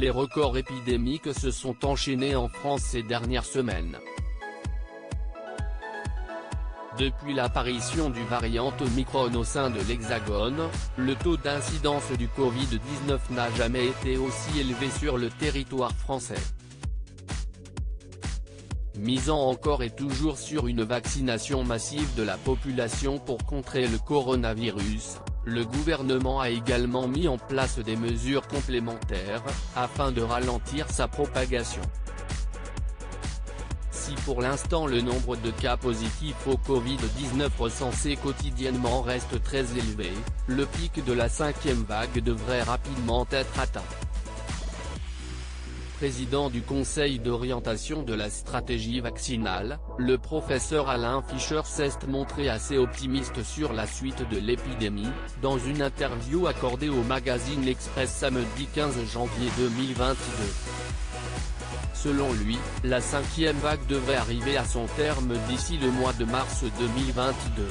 Les records épidémiques se sont enchaînés en France ces dernières semaines. Depuis l'apparition du variant Omicron au sein de l'Hexagone, le taux d'incidence du Covid-19 n'a jamais été aussi élevé sur le territoire français. Misant encore et toujours sur une vaccination massive de la population pour contrer le coronavirus, le gouvernement a également mis en place des mesures complémentaires, afin de ralentir sa propagation. Si pour l'instant le nombre de cas positifs au Covid-19 recensés quotidiennement reste très élevé, le pic de la 5e vague devrait rapidement être atteint. Président du Conseil d'orientation de la stratégie vaccinale, le professeur Alain Fischer s'est montré assez optimiste sur la suite de l'épidémie, dans une interview accordée au magazine L'Express samedi 15 janvier 2022. Selon lui, la 5e vague devrait arriver à son terme d'ici le mois de mars 2022.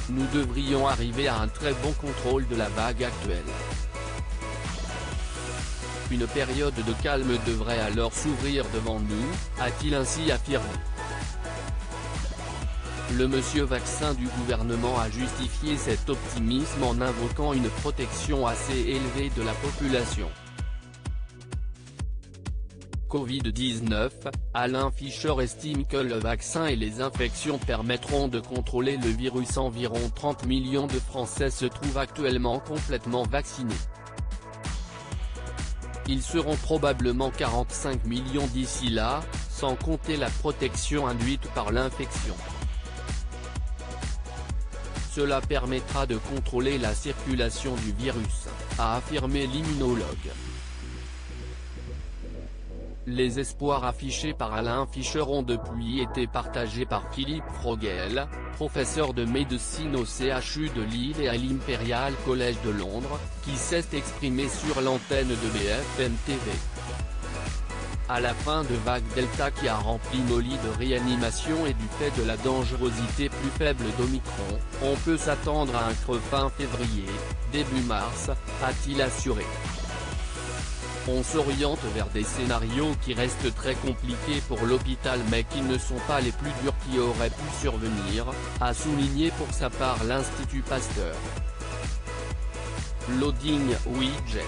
Nous devrions arriver à un très bon contrôle de la vague actuelle. Une période de calme devrait alors s'ouvrir devant nous, a-t-il ainsi affirmé. Le monsieur vaccin du gouvernement a justifié cet optimisme en invoquant une protection assez élevée de la population. Covid-19, Alain Fischer estime que le vaccin et les infections permettront de contrôler le virus. Environ 30 millions de Français se trouvent actuellement complètement vaccinés. Ils seront probablement 45 millions d'ici là, sans compter la protection induite par l'infection. Cela permettra de contrôler la circulation du virus, a affirmé l'immunologue. Les espoirs affichés par Alain Fischer ont depuis été partagés par Philippe Frogel, professeur de médecine au CHU de Lille et à l'Imperial College de Londres, qui s'est exprimé sur l'antenne de BFM TV. À la fin de vague Delta qui a rempli nos lits de réanimation et du fait de la dangerosité plus faible d'Omicron, on peut s'attendre à un creux fin février, début mars, a-t-il assuré. On s'oriente vers des scénarios qui restent très compliqués pour l'hôpital mais qui ne sont pas les plus durs qui auraient pu survenir, a souligné pour sa part l'Institut Pasteur. Loading widget.